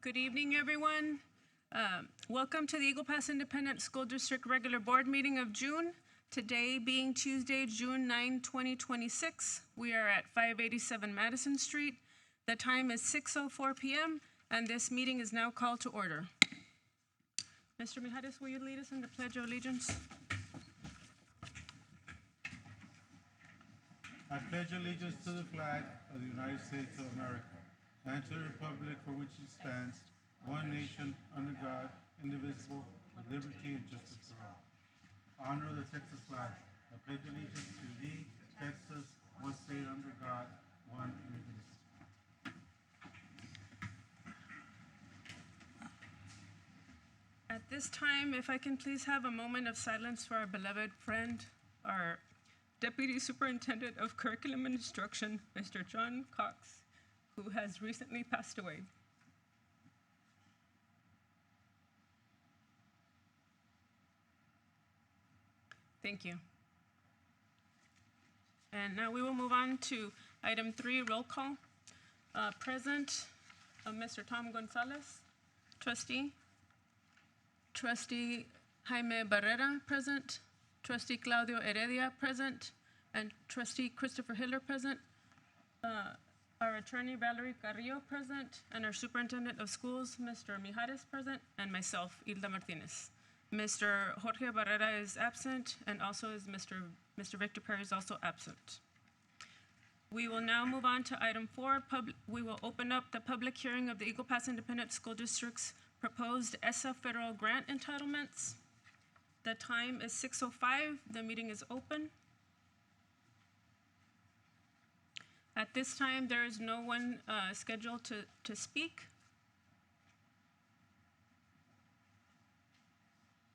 Good evening, everyone. Welcome to the Eagle Pass Independent School District Regular Board Meeting of June. Today being Tuesday, June 9, 2026. We are at 587 Madison Street. The time is 6:04 p.m. and this meeting is now called to order. Mr. Mijares, will you lead us in the Pledge of Allegiance? I pledge allegiance to the flag of the United States of America and to the republic for which it stands, one nation, under God, indivisible, with liberty and justice for all. Honor the Texas flag. I pledge allegiance to thee, Texas, one state under God, one indivisible. At this time, if I can please have a moment of silence for our beloved friend, our Deputy Superintendent of Curriculum and Instruction, Mr. John Cox, who has recently passed away. Thank you. And now we will move on to item 3, roll call. Present, Mr. Tom Gonzalez, trustee. Trustee Jaime Barrera, present. Trustee Claudio Heredia, present. And Trustee Christopher Hiller, present. Our attorney, Valerie Carrillo, present. And our superintendent of schools, Mr. Mijares, present. And myself, Hilda Martinez. Mr. Jorge Barrera is absent, and also is Mr. Victor Perry is also absent. We will now move on to item 4. We will open up the public hearing of the Eagle Pass Independent School District's proposed ESSA federal grant entitlements. The time is 6:05. The meeting is open. At this time, there is no one scheduled to speak.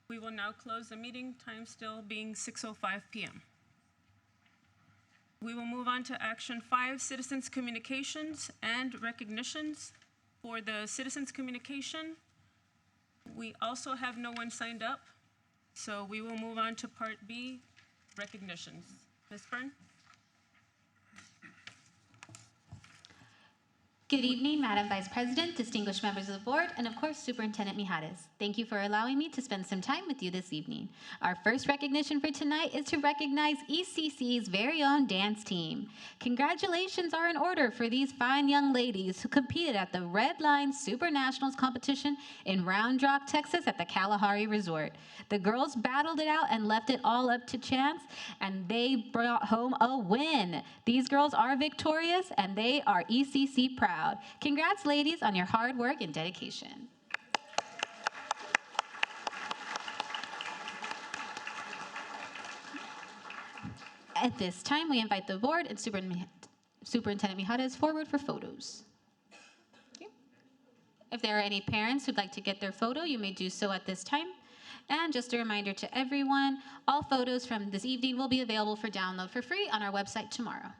We will now close the meeting, time still being 6:05 p.m. We will move on to action 5, citizens communications and recognitions. For the citizens communication, we also have no one signed up, so we will move on to part B, recognitions. Ms. Byrne? Good evening, Madam Vice President, distinguished members of the board, and of course, Superintendent Mijares. Thank you for allowing me to spend some time with you this evening. Our first recognition for tonight is to recognize ECC's very own dance team. Congratulations are in order for these fine young ladies who competed at the Red Line Super Nationals competition in Round Rock, Texas at the Kalahari Resort. The girls battled it out and left it all up to chance, and they brought home a win. These girls are victorious, and they are ECC proud. Congrats, ladies, on your hard work and dedication. At this time, we invite the board and Superintendent Mijares forward for photos. Okay. If there are any parents who'd like to get their photo, you may do so at this time. And just a reminder to everyone, all photos from this evening will be available for download for free on our website tomorrow.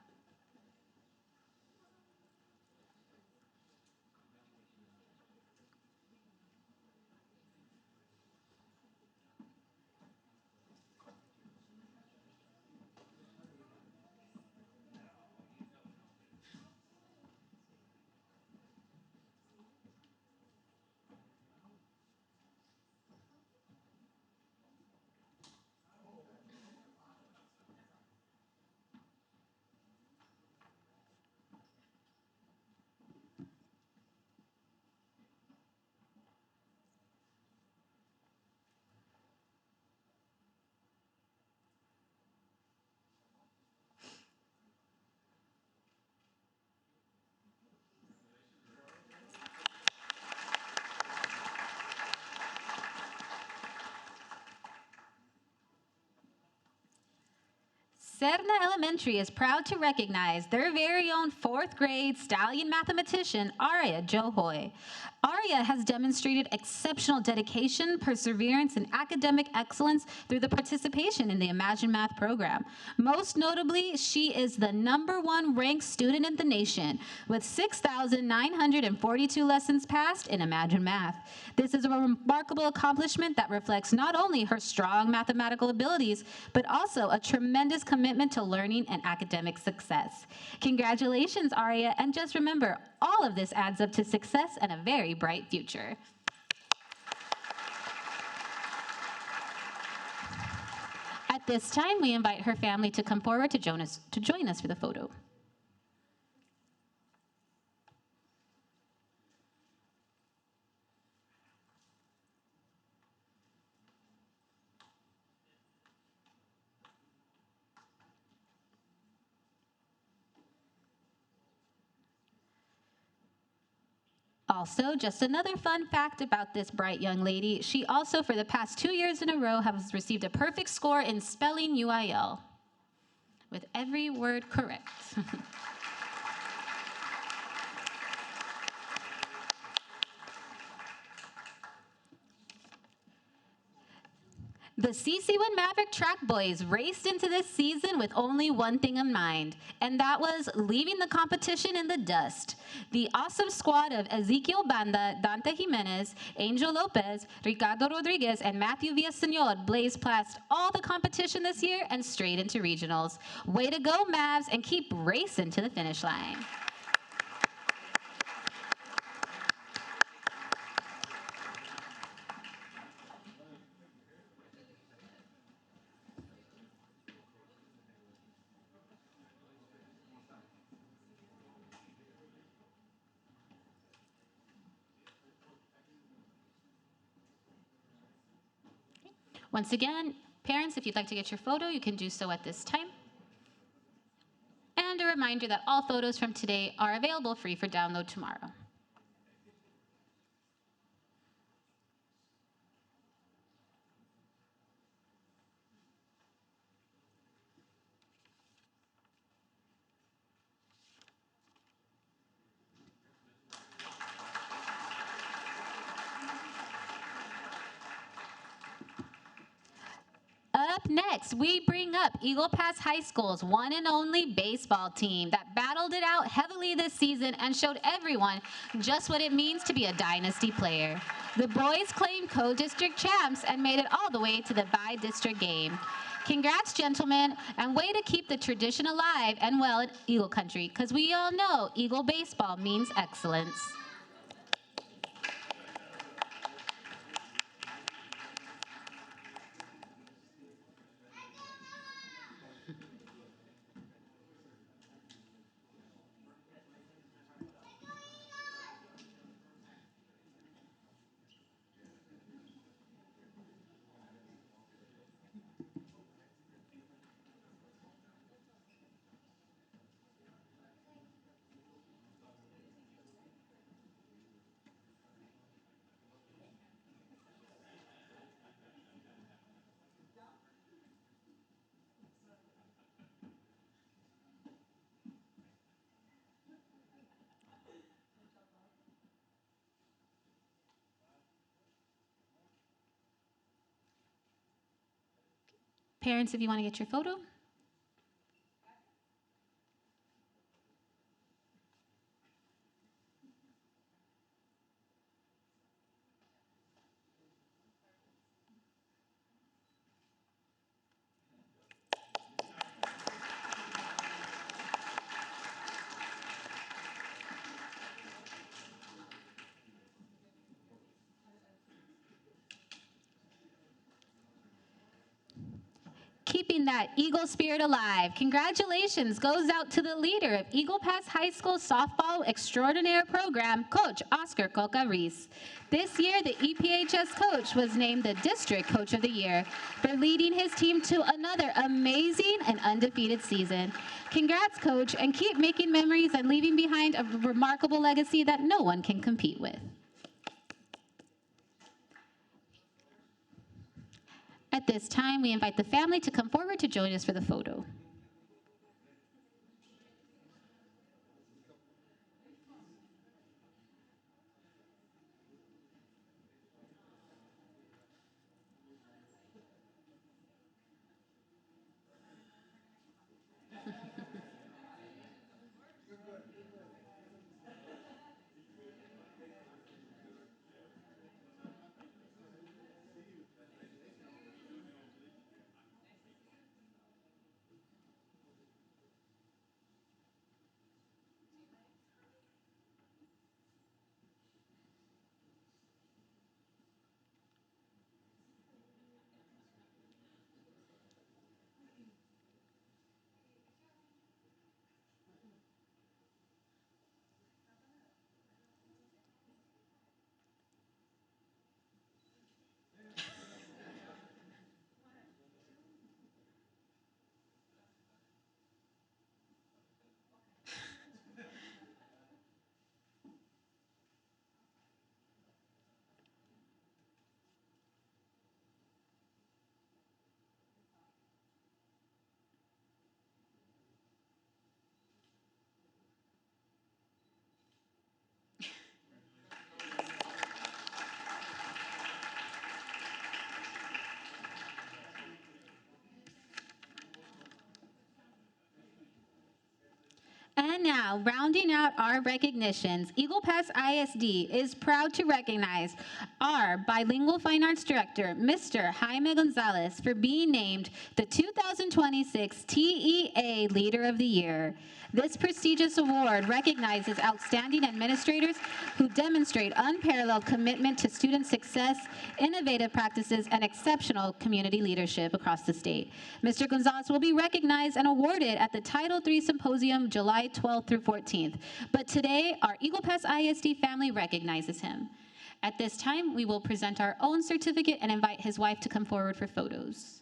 Serna Elementary is proud to recognize their very own 4th grade stallion mathematician, Arya Johoy. Arya has demonstrated exceptional dedication, perseverance, and academic excellence through the participation in the Imagine Math program. Most notably, she is the #1 ranked student in the nation with 6,942 lessons passed in Imagine Math. This is a remarkable accomplishment that reflects not only her strong mathematical abilities, but also a tremendous commitment commitment to learning and academic success. Congratulations, Aria, and just remember, all of this adds up to success and a very bright future. At this time, we invite her family to come forward to join us for the photo. Also, just another fun fact about this bright young lady, she also, for the past 2 years in a row, has received a perfect score in spelling UIL, with every word correct. The CC1 Maverick track boys raced into this season with only one thing in mind, and that was leaving the competition in the dust. The awesome squad of Ezequiel Banda, Dante Jimenez, Angel Lopez, Ricardo Rodriguez, and Matthew Villaseñor blazed past all the competition this year and straight into regionals. Way to go, Mavs, and keep racing to the finish line. Once again, parents, if you'd like to get your photo, you can do so at this time. And a reminder that all photos from today are available free for download tomorrow. Up next, we bring up Eagle Pass High School's one and only baseball team that battled it out heavily this season and showed everyone just what it means to be a dynasty player. The boys claimed co-district champs and made it all the way to the bi-district game. Congrats, gentlemen, and way to keep the tradition alive and well in Eagle Country, because we all know Eagle baseball means excellence. Parents, if you want to get your photo. Keeping that Eagle spirit alive, congratulations goes out to the leader of Eagle Pass High School Softball Extraordinaire Program, Coach Oscar Coca Reese. This year, the EPHS coach was named the District Coach of the Year for leading his team to another amazing and undefeated season. Congrats, Coach, and keep making memories and leaving behind a remarkable legacy that no one can compete with. At this time, we invite the family to come forward to join us for the photo. And now, rounding out our recognitions, Eagle Pass ISD is proud to recognize our bilingual fine arts director, Mr. Jaime Gonzalez, for being named the 2026 TEA Leader of the Year. This prestigious award recognizes outstanding administrators who demonstrate unparalleled commitment to student success, innovative practices, and exceptional community leadership across the state. Mr. Gonzalez will be recognized and awarded at the Title III Symposium July 12th through 14th. But today, our Eagle Pass ISD family recognizes him. At this time, we will present our own certificate and invite his wife to come forward for photos.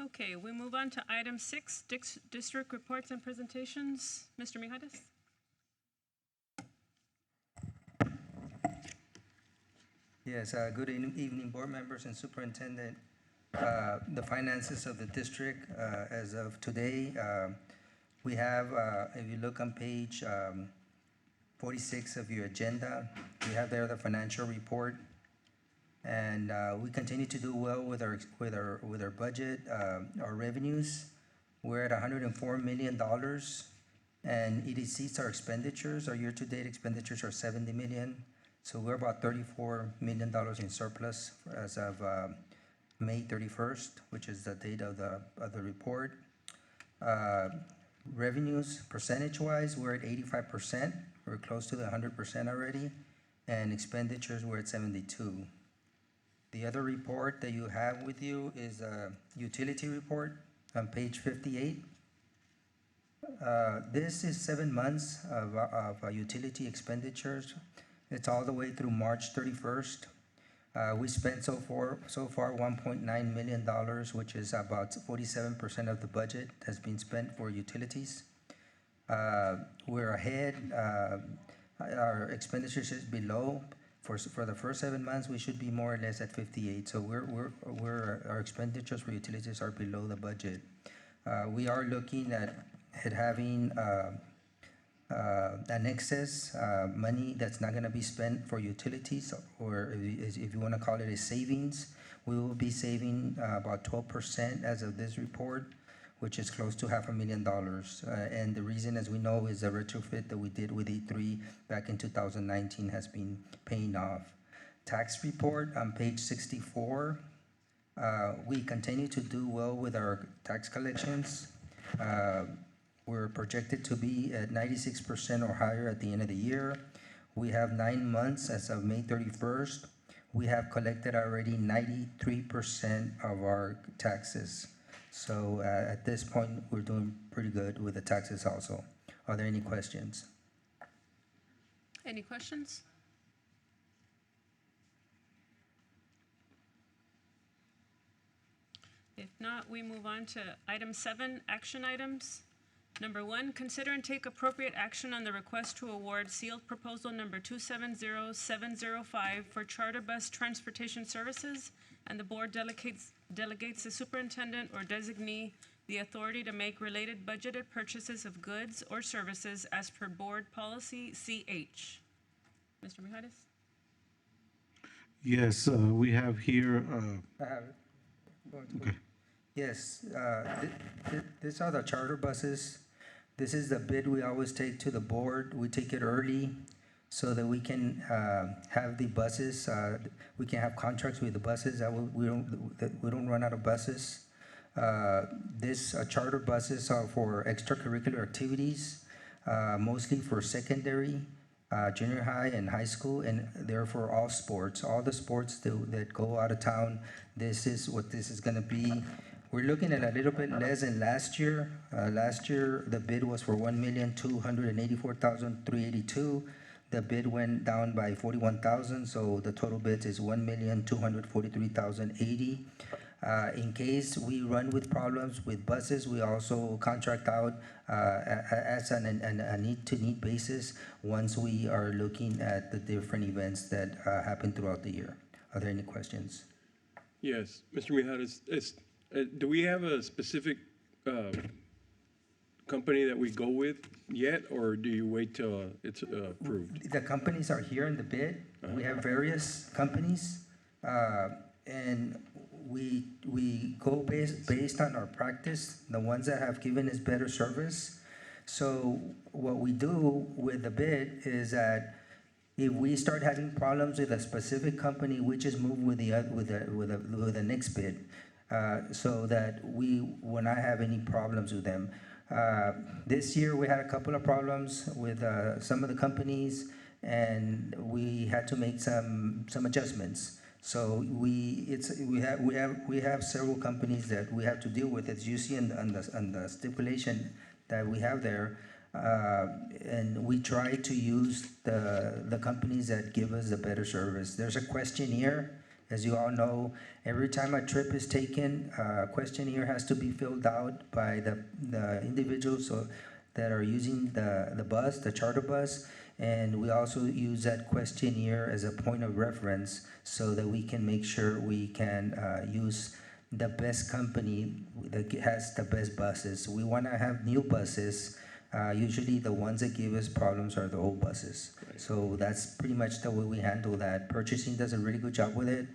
Okay, we move on to item 6, district reports and presentations. Mr. Mijares? Yes, good evening, board members and superintendent. The finances of the district, as of today, we have, if you look on page 46 of your agenda, we have there the financial report. And we continue to do well with our budget, our revenues. We're at $104 million, and it exceeds our expenditures. Our year-to-date expenditures are $70 million, so we're about $34 million in surplus as of May 31st, which is the date of the report. Revenues, percentage-wise, we're at 85%. We're close to the 100% already, and expenditures, we're at 72%. The other report that you have with you is a utility report on page 58. This is 7 months of utility expenditures. It's all the way through March 31st. We spent so far $1.9 million, which is about 47% of the budget has been spent for utilities. We're ahead. Our expenditures is below. For the first 7 months, we should be more or less at 58. So our expenditures for utilities are below the budget. We are looking at having an excess money that's not going to be spent for utilities, or if you want to call it a savings. We will be saving about 12% as of this report, which is close to $500,000. And the reason, as we know, is the retrofit that we did with E3 back in 2019 has been paying off. Tax report on page 64. We continue to do well with our tax collections. We're projected to be at 96% or higher at the end of the year. We have 9 months as of May 31st. We have collected already 93% of our taxes. So at this point, we're doing pretty good with the taxes also. Are there any questions? Any questions? If not, we move on to item 7, action items. Number 1, consider and take appropriate action on the request to award sealed proposal number 270705 for charter bus transportation services, and the board delegates the superintendent or designee the authority to make related budgeted purchases of goods or services as per board policy CH. Mr. Mijares? Yes, we have here, I have it. okay. Yes, these are the charter buses. This is the bid we always take to the board. We take it early so that we can have the buses, we can have contracts with the buses, that we don't run out of buses. This charter buses are for extracurricular activities, mostly for secondary, junior high, and high school, and they're for all sports, all the sports that go out of town. This is what this is going to be. We're looking at a little bit less than last year. Last year, the bid was for $1,284,382. The bid went down by 41,000, so the total bid is $1,243,080. In case we run with problems with buses, we also contract out as a need-to-need basis once we are looking at the different events that happen throughout the year. Are there any questions? Yes, Mr. Mijares, do we have a specific company that we go with yet, or do you wait till it's approved? The companies are here in the bid. We have various companies, and we go based on our practice, the ones that have given us better service. So what we do with the bid is that if we start having problems with a specific company, we just move with the next bid, so that we will not have any problems with them. This year we had a couple of problems with some of the companies, and we had to make some adjustments. So we have several companies that we have to deal with, as you see on the stipulation that we have there. And we try to use the companies that give us a better service. There's a questionnaire, as you all know. Every time a trip is taken, a questionnaire has to be filled out by the individuals that are using the bus, the charter bus. And we also use that questionnaire as a point of reference so that we can make sure we can use the best company that has the best buses. We want to have new buses. Usually the ones that give us problems are the old buses. Right. So that's pretty much the way we handle that. Purchasing does a really good job with it.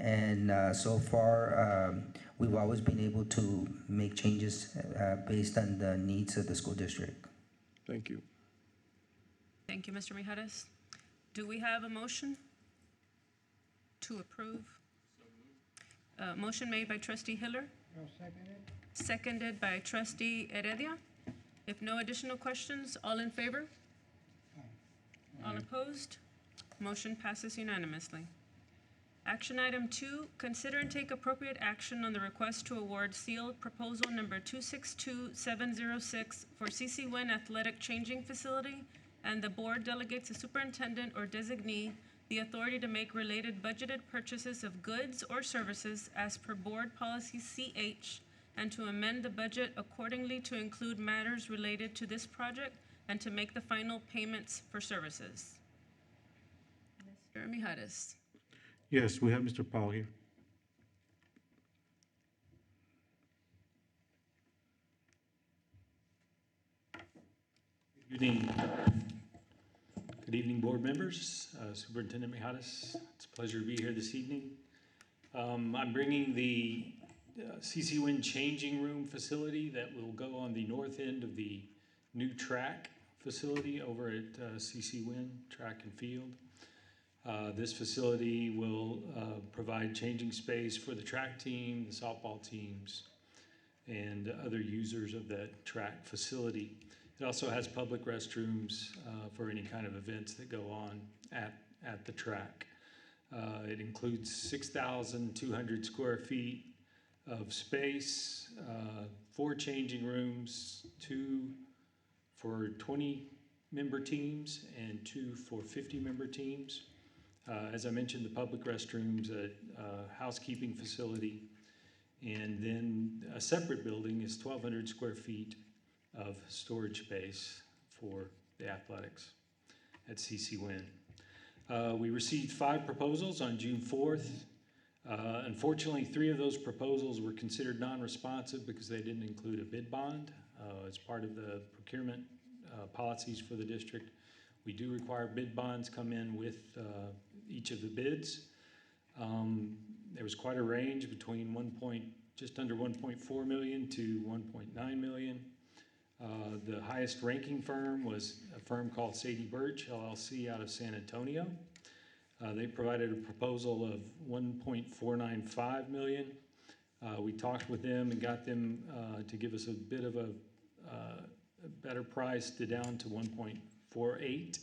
And so far, we've always been able to make changes based on the needs of the school district. Thank you. Thank you, Mr. Mijares. Do we have a motion to approve? Motion made by trustee Hiller. Seconded by trustee Heredia. If no additional questions, all in favor? All opposed? Motion passes unanimously. Action item 2, consider and take appropriate action on the request to award sealed proposal number 262706 for CC Wynn Athletic Changing Facility, and the board delegates the superintendent or designee the authority to make related budgeted purchases of goods or services as per board policy CH, and to amend the budget accordingly to include matters related to this project and to make the final payments for services. Mr. Mijares. Yes, we have Mr. Powell here. Good evening. Good evening, board members. Superintendent Mijares, it's a pleasure to be here this evening. I'm bringing the CC Wynn changing room facility that will go on the north end of the new track facility over at CC Wynn Track and Field. This facility will provide changing space for the track team, the softball teams, and other users of that track facility. It also has public restrooms for any kind of events that go on at the track. It includes 6,200 square feet of space, 4 changing rooms, 2 for 20-member teams and 2 for 50-member teams. As I mentioned, the public restrooms, a housekeeping facility, and then a separate building is 1,200 square feet of storage space for the athletics at CC Wynn. We received 5 proposals on June 4th. Unfortunately, 3 of those proposals were considered non-responsive because they didn't include a bid bond. As part of the procurement policies for the district, we do require bid bonds come in with each of the bids. There was quite a range between just under 1.4 million to 1.9 million. The highest ranking firm was a firm called Sadie Birch LLC out of San Antonio. They provided a proposal of 1.495 million. We talked with them and got them to give us a bit of a better price to down to 1.48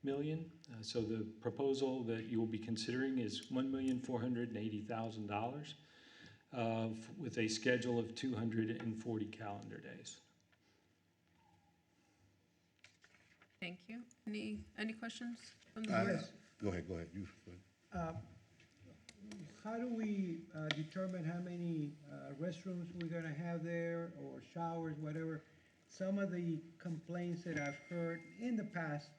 million. So the proposal that you will be considering is $1,480,000 with a schedule of 240 calendar days. Thank you. Any questions from the board? Go ahead. You, go ahead. How do we determine how many restrooms we're gonna have there, or showers, whatever? Some of the complaints that I've heard in the past,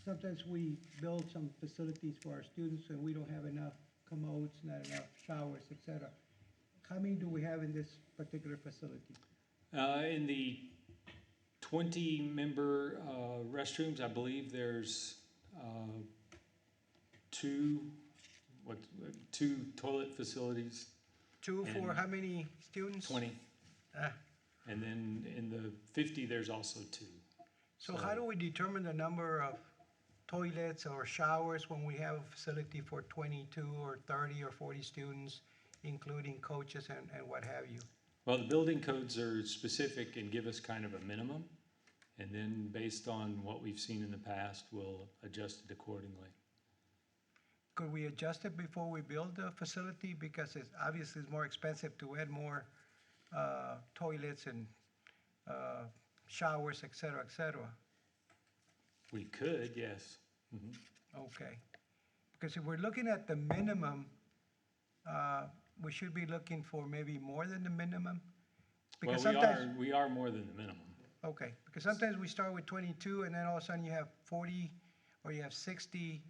sometimes we build some facilities for our students and we don't have enough commodes, not enough showers, et cetera. How many do we have in this particular facility? In the 20-member restrooms, I believe there's two toilet facilities, Two for And- how many students? 20. Ah. And then in the 50, there's also 2. So how do we determine the number of toilets or showers when we have a facility for 22 or 30 or 40 students, including coaches and what have you? Well, the building codes are specific and give us kind of a minimum. And then based on what we've seen in the past, we'll adjust it accordingly. Could we adjust it before we build the facility? Because it's obviously more expensive to add more toilets and showers, et cetera, et cetera. We could, yes. Mhm. Okay. Because if we're looking at the minimum, we should be looking for maybe more than the minimum. Well, Because sometimes, we are more than the minimum. okay, because sometimes we start with 22 and then all of a sudden you have 40 or you have 60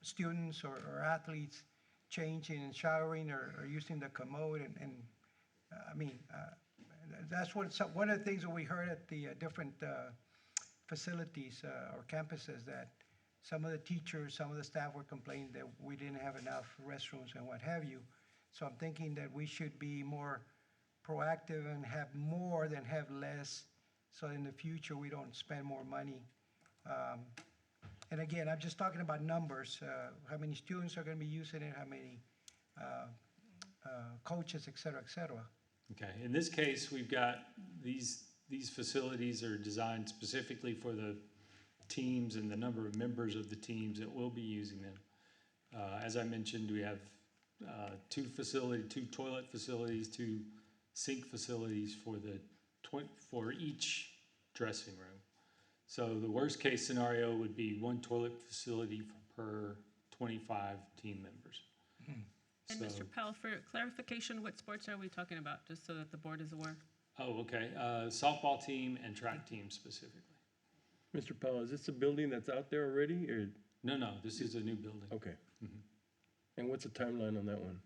students or athletes changing and showering or using the commode and I mean, that's one of the things that we heard at the different facilities or campuses, that some of the teachers, some of the staff were complaining that we didn't have enough restrooms and what have you. So I'm thinking that we should be more proactive and have more than have less, so in the future we don't spend more money. And again, I'm just talking about numbers, how many students are gonna be using it, how many coaches, et cetera, et cetera. Okay, in this case, we've got these facilities are designed specifically for the teams and the number of members of the teams that will be using them. As I mentioned, we have two toilet facilities, 2 sink facilities for each dressing room. So the worst case scenario would be 1 toilet facility per 25 team members. And So- Mr. Powell, for clarification, what sports are we talking about, just so that the board is aware? Oh, okay, softball team and track team specifically. Mr. Powell, is this a building that's out there already, or, No, this is a new building. okay. And what's the timeline on that one?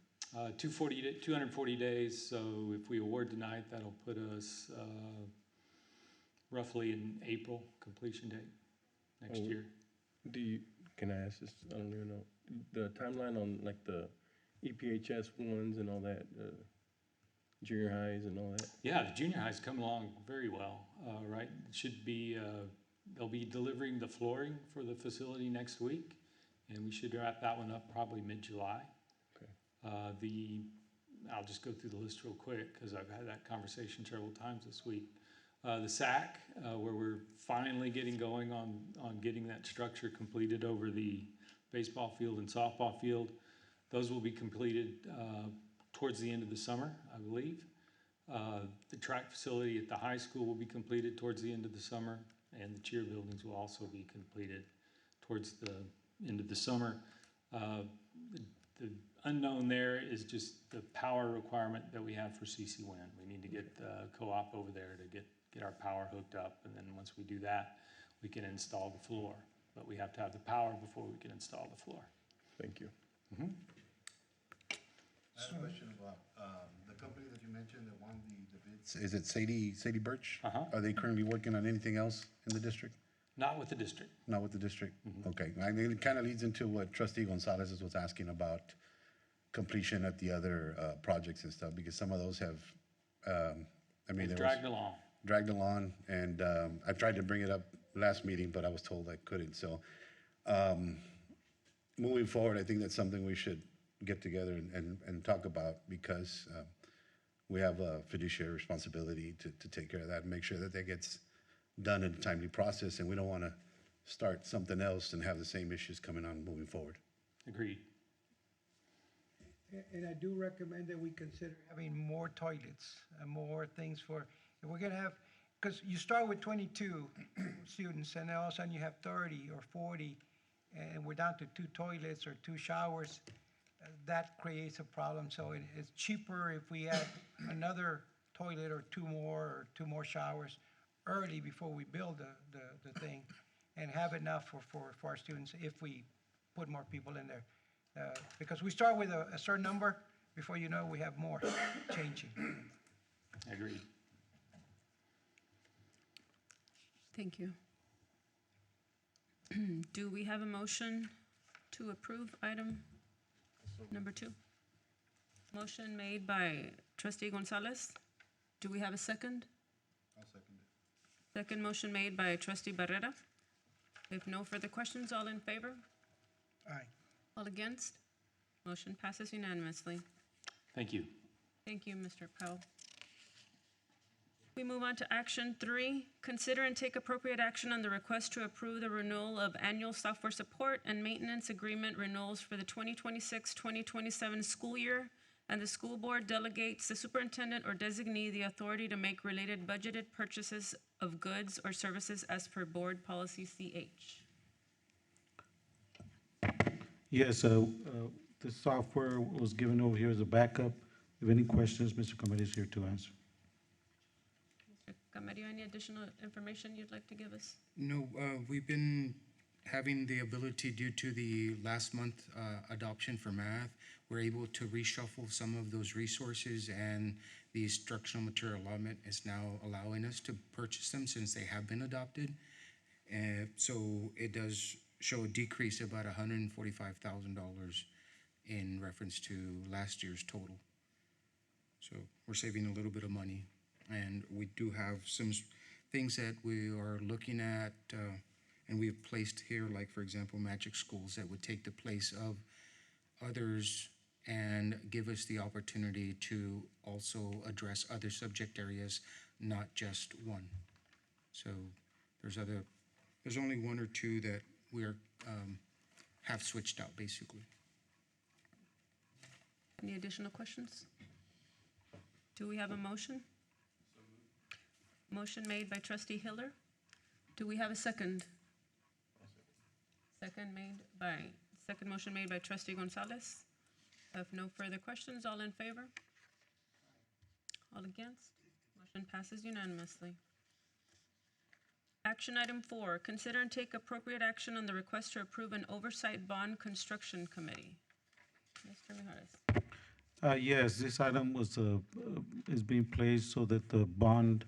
240 days, so if we award tonight, that'll put us roughly in April completion date next Oh. year. Can I ask this? I don't even know. The timeline on like the EPHS ones and all that, junior highs and all that? Yeah, the junior high's coming along very well, right? It should be, they'll be delivering the flooring for the facility next week, and we should wrap that one up probably mid-July. Okay. I'll just go through the list real quick, because I've had that conversation several times this week. The SAC, where we're finally getting going on getting that structure completed over the baseball field and softball field. Those will be completed towards the end of the summer, I believe. The track facility at the high school will be completed towards the end of the summer, and the cheer buildings will also be completed towards the end of the summer. The unknown there is just the power requirement that we have for CC WIN. We need to get co-op over there to get our power hooked up, and then once we do that, we can install the floor. But we have to have the power before we can install the floor. Thank you. I have a question about the company that you mentioned that won the bids. Is it Sadie Birch? Uh-huh. Are they currently working on anything else in the district? Not with the district. Not with the district? Okay. I mean, it kind of leads into what Trustee Gonzalez was asking about completion at the other projects and stuff, because some of those have, I mean, It's there was. dragged along. dragged along, and I tried to bring it up last meeting, but I was told I couldn't. So moving forward, I think that's something we should get together and talk about, because we have a fiduciary responsibility to take care of that and make sure that that gets done in a timely process, and we don't want to start something else and have the same issues coming on moving forward. Agreed. And I do recommend that we consider having more toilets and more things for, if we're gonna have, because you start with 22 students, and then all of a sudden you have 30 or 40, and we're down to 2 toilets or 2 showers, that creates a problem. So it's cheaper if we add another toilet or 2 more showers early before we build the thing, and have enough for our students if we put more people in there. Because we start with a certain number, before you know, we have more changing. Agreed. Thank you. Do we have a motion to approve item number 2? Motion made by trustee Gonzalez. Do we have a second? I'll second it. Second motion made by trustee Barrera. If no further questions, all in favor? Aye. All against? Motion passes unanimously. Thank you. Thank you, Mr. Powell. We move on to action 3. Consider and take appropriate action on the request to approve the renewal of annual software support and maintenance agreement renewals for the 2026-2027 school year, and the school board delegates the superintendent or designee the authority to make related budgeted purchases of goods or services as per board policy CH. Yes, the software was given over here as a backup. If any questions, Mr. Committee is here to answer. Mr. Camarillo, any additional information you'd like to give us? No, we've been having the ability, due to the last month adoption for math, we're able to reshuffle some of those resources, and the instructional material allotment is now allowing us to purchase them since they have been adopted. And so it does show a decrease of about $145,000 in reference to last year's total. So we're saving a little bit of money. And we do have some things that we are looking at, and we've placed here, like, for example, Magic Schools, that would take the place of others and give us the opportunity to also address other subject areas, not just one. So there's only 1 or 2 that we're have switched out, basically. Any additional questions? Do we have a motion? Motion made by trustee Hiller. Do we have a second? Second motion made by trustee Gonzalez. If no further questions, all in favor? All against? Motion passes unanimously. Action item 4, consider and take appropriate action on the request to approve an oversight bond construction committee. Mr. Mijares. Yes, this item was, is being placed so that the bond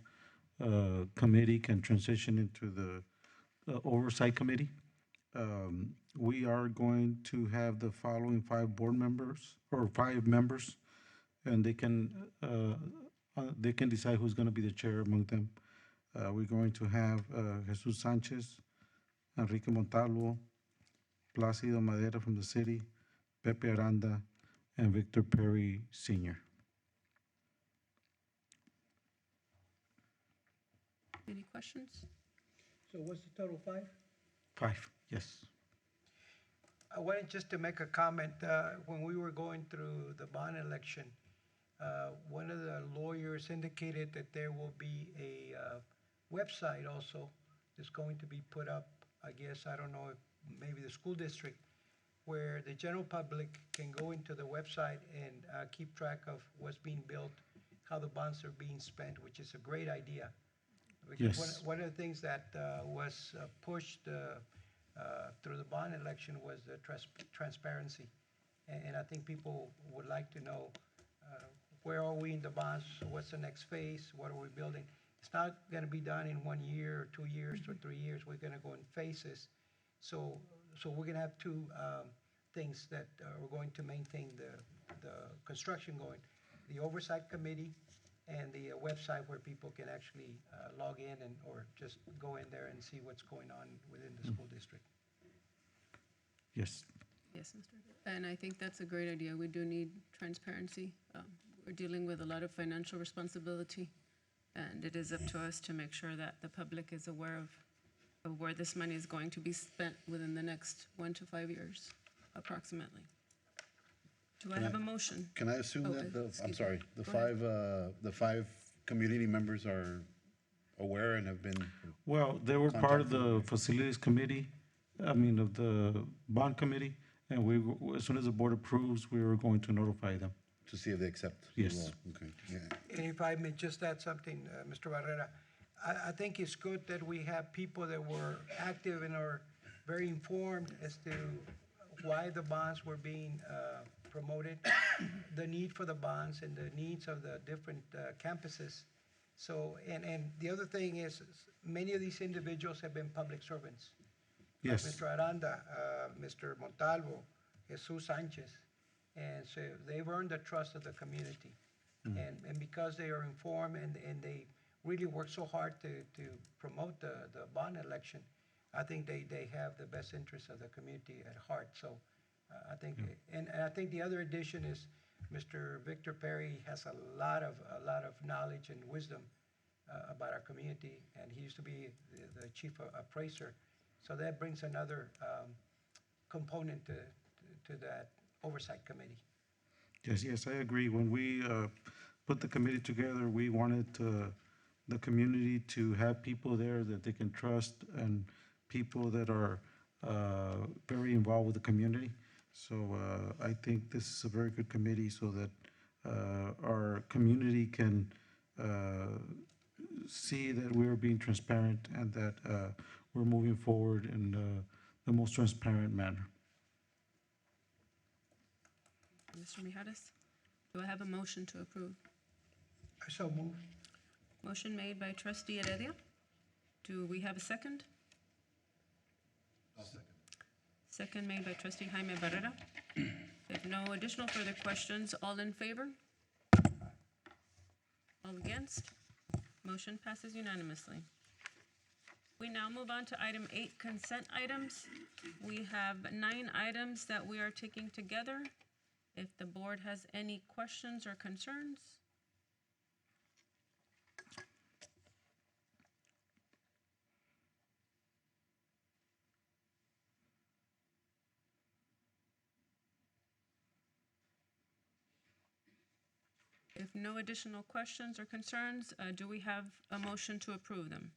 committee can transition into the oversight committee. We are going to have the following 5 board members, or 5 members, and they can decide who's going to be the chair among them. We're going to have Jesus Sanchez, Enrique Montalvo, Plácido Madera from the city, Pepe Aranda, and Victor Perry Sr. Any questions? So what's the total, 5? 5, yes. I wanted just to make a comment. When we were going through the bond election, one of the lawyers indicated that there will be a website also that's going to be put up, I guess, I don't know, if maybe the school district, where the general public can go into the website and keep track of what's being built, how the bonds are being spent, which is a great idea. Because Yes. one of the things that was pushed through the bond election was the transparency. And I think people would like to know where are we in the bonds, what's the next phase, what are we building? It's not going to be done in 1 year or 2 years or 3 years. We're going to go in phases. So we're going to have 2 things that are going to maintain the construction going. The oversight committee, and the website where people can actually log in and, or just go in there and see what's going on within the school district. Yes. Yes, Mr. And I think that's a great idea. We do need transparency. We're dealing with a lot of financial responsibility, and it is up to us to make sure that the public is aware of where this money is going to be spent within the next 1 to 5 years, approximately. Do I have a motion? Can I assume Oh, that I'm excuse me. sorry, Go ahead. the five community members are aware and have been, Well, they were part of the facilities committee, of the bond committee, and as soon as the board approves, we were going to notify them. to see if they accept? as Yes. well? Okay, yeah. And if I may just add something, Mr. Barrera, I think it's good that we have people that were active and are very informed as to why the bonds were being promoted, the need for the bonds and the needs of the different campuses. So, and the other thing is, many of these individuals have been public servants. Like Yes. Mr. Aranda, Mr. Montalvo, Jesus Sanchez. And so they've earned the trust of the community. And because they are informed and they really work so hard to promote the bond election, I think they have the best interests of the community at heart. So I think, and I think the other addition is Mr. Victor Perry has a lot of knowledge and wisdom about our community, and he used to be the chief appraiser. So that brings another component to that oversight committee. Yes, I agree. When we put the committee together, we wanted the community to have people there that they can trust and people that are very involved with the community. So I think this is a very good committee so that our community can see that we're being transparent and that we're moving forward in the most transparent manner. Mr. Mijares, do I have a motion to approve? I so move. Motion made by trustee Heredia. Do we have a second? Second made by trustee Jaime Barrera. If no additional further questions, all in favor? All against? Motion passes unanimously. We now move on to item 8, consent items. We have 9 items that we are taking together. If the board has any questions or concerns? If no additional questions or concerns, do we have a motion to approve them?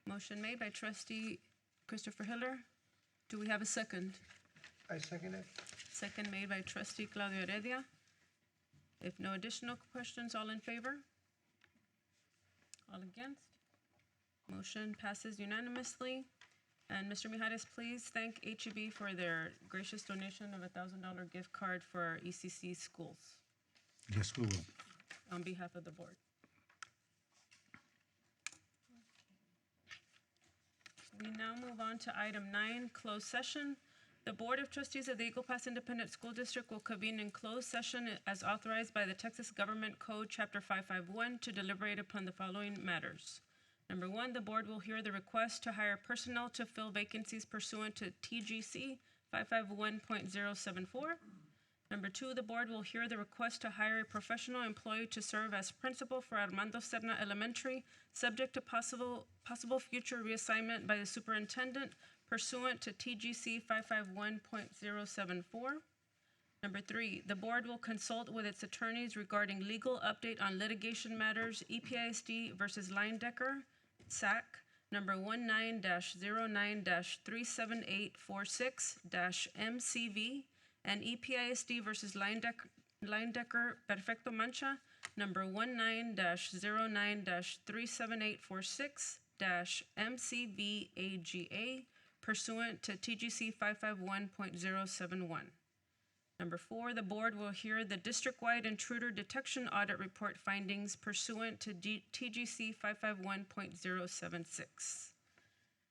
Motion made by trustee Christopher Hiller. Do we have a second? I second it. Second made by trustee Claudio Heredia. If no additional questions, all in favor? All against? Motion passes unanimously. And Mr. Mijares, please thank HEB for their gracious donation of a $1,000 gift card for our ECC schools Yes, we will. on behalf of the board. We now move on to item 9, closed session. The Board of Trustees of the Eagle Pass Independent School District will convene in closed session as authorized by the Texas Government Code, Chapter 551, to deliberate upon the following matters. Number 1, the board will hear the request to hire personnel to fill vacancies pursuant to TGC 551.074. Number 2, the board will hear the request to hire a professional employee to serve as principal for Armando Serna Elementary, subject to possible future reassignment by the superintendent pursuant to TGC 551.074. Number 3, the board will consult with its attorneys regarding legal update on litigation matters, EPISD versus Leindecker, SAC, number 19-09-37846-MCV, and EPISD versus Leindecker Perfecto Mancha, number 19-09-37846-MCV-AGA, pursuant to TGC 551.071. Number 4, the board will hear the district-wide intruder detection audit report findings pursuant to TGC 551.076.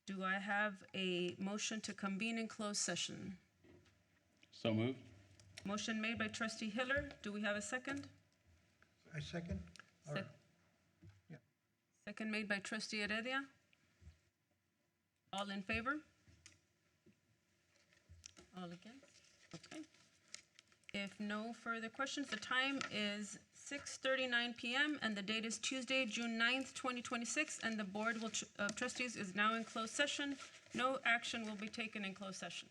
Do I have a motion to convene in closed session? So moved. Motion made by trustee Hiller. Do we have a second? I second? Or- Sec- Yeah. Second made by trustee Heredia. All in favor? All against? Okay. If no further questions, the time is 6:39 PM and the date is Tuesday, June 9th, 2026, and the Board of Trustees is now in closed session. No action will be taken in closed session.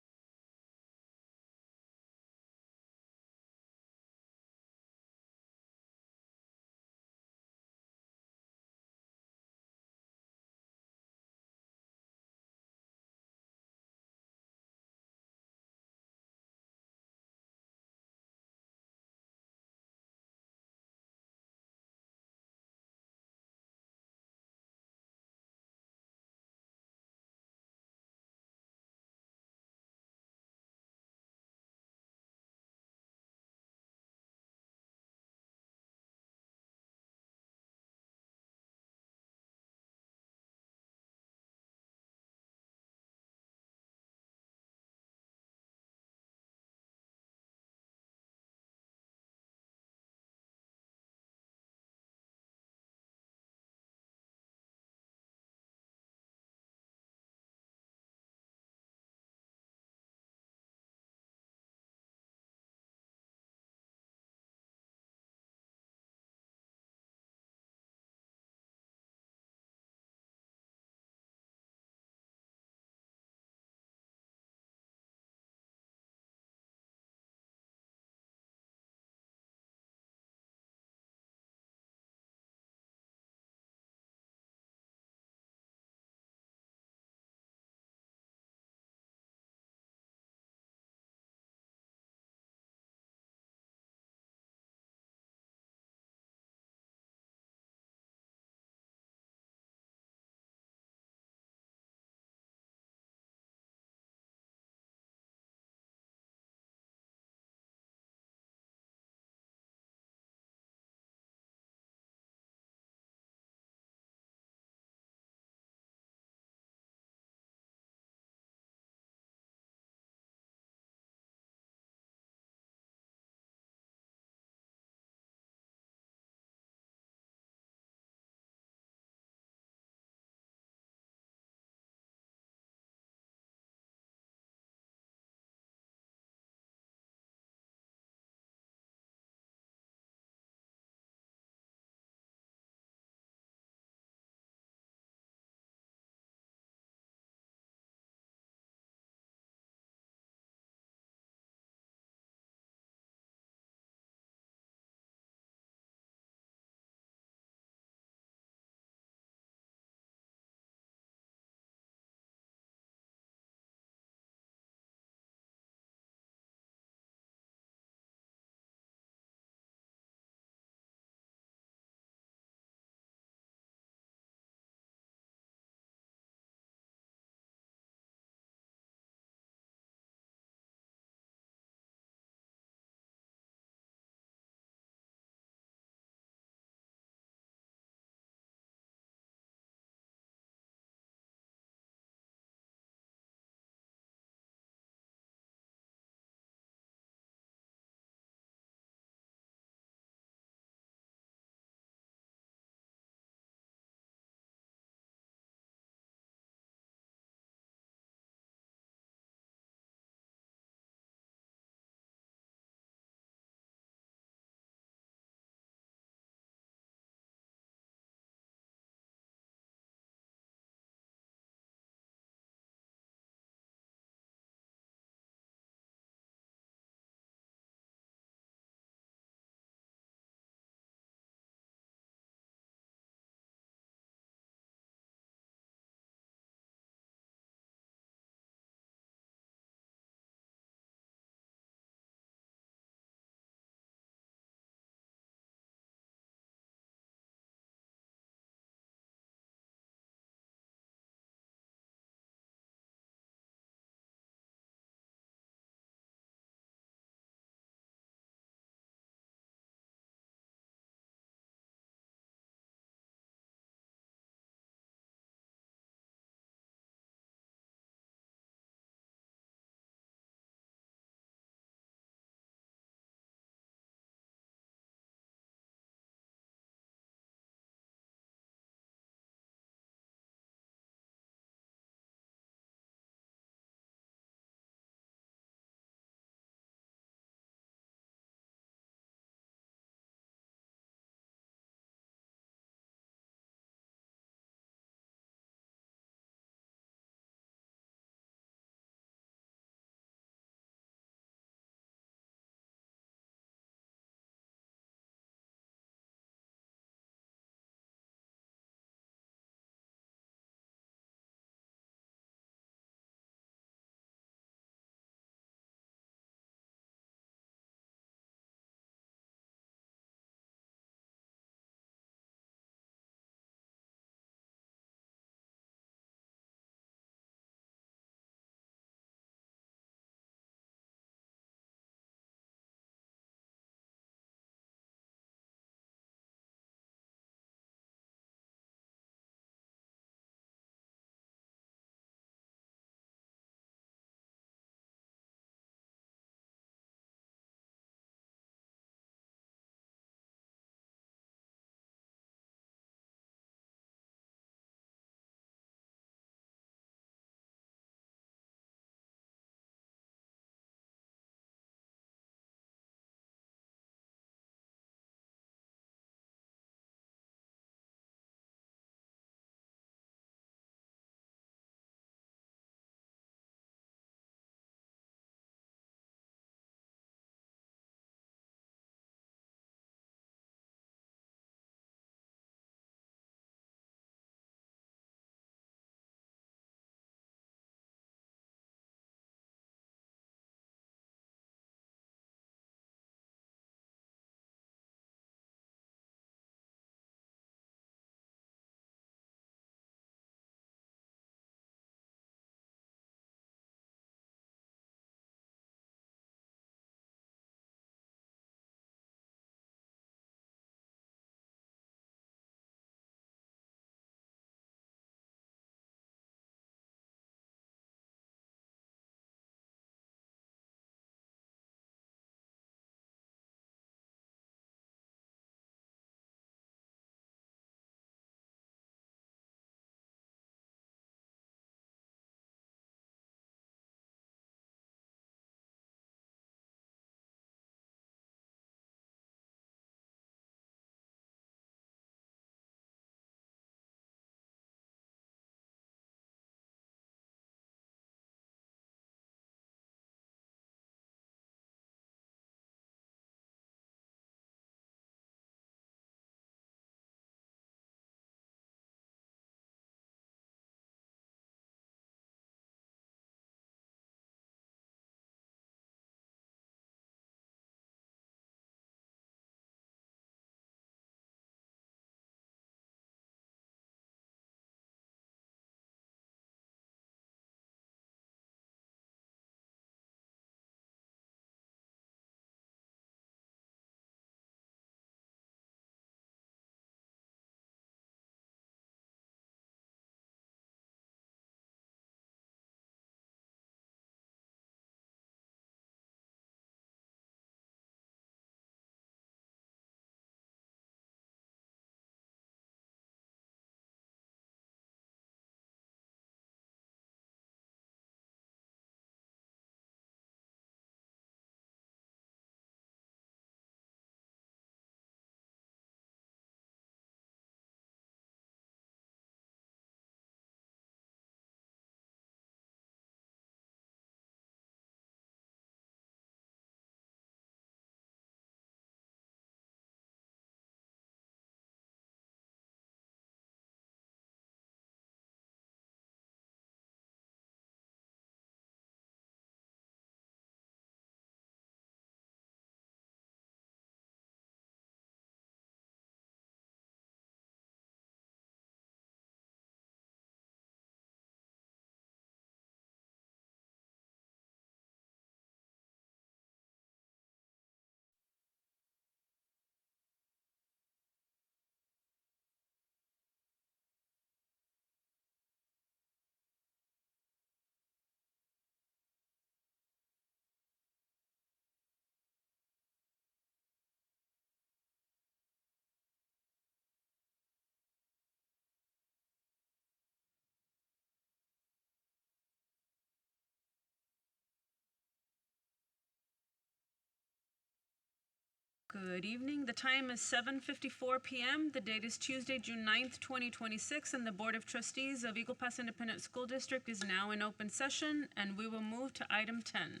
Good evening. The time is 7:54 p.m. The date is Tuesday, June 9th, 2026, and the Board of Trustees of Eagle Pass Independent School District is now in open session, and we will move to item 10.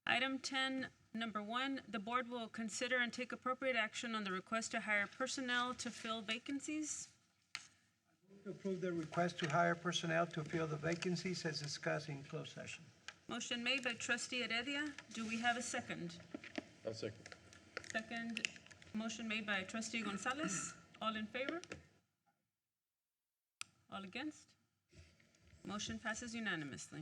Item 10, number 1, the board will consider and take appropriate action on the request to hire personnel to fill vacancies. To approve the request to hire personnel to fill the vacancies as discussed in closed session. Motion made by trustee Heredia. Do we have a second? I'll second. Second, motion made by trustee Gonzalez. All in favor? All against? Motion passes unanimously.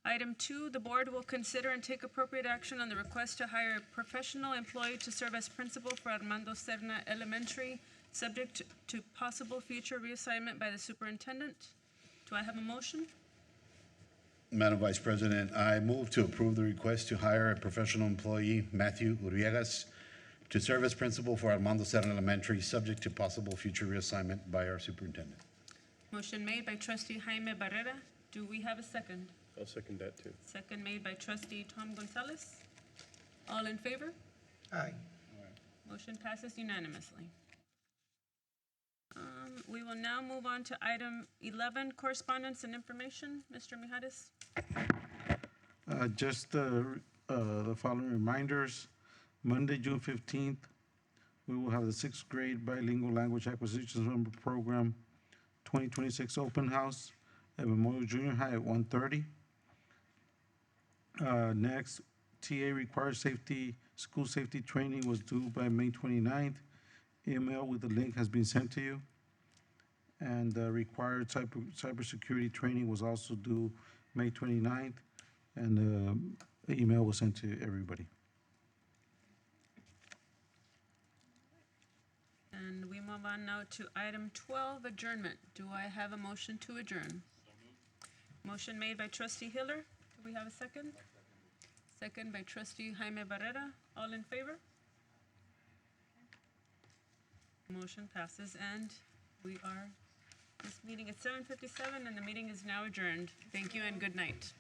Item 2, the board will consider and take appropriate action on the request to hire a professional employee to serve as principal for Armando Serna Elementary, subject to possible future reassignment by the superintendent. Do I have a motion? Madam Vice President, I move to approve the request to hire a professional employee, Matthew Uriegas, to serve as principal for Armando Serna Elementary, subject to possible future reassignment by our superintendent. Motion made by trustee Jaime Barrera. Do we have a second? I'll second that too. Second made by trustee Tom Gonzalez. All in favor? Aye. Motion passes unanimously. We will now move on to item 11, correspondence and information. Mr. Mijares? Just the following reminders. Monday, June 15th, we will have the 6th grade bilingual language acquisitions member program 2026 open house at Memorial Junior High at 1:30. Next, TA required school safety training was due by May 29th. Email with the link has been sent to you. And required cybersecurity training was also due May 29th, and the email was sent to everybody. And we move on now to item 12, adjournment. Do I have a motion to adjourn? Motion made by trustee Hiller. Do we have a second? Second by trustee Jaime Barrera. All in favor? Motion passes, and we are, this meeting is 7:57, and the meeting is now adjourned. Thank you and good night.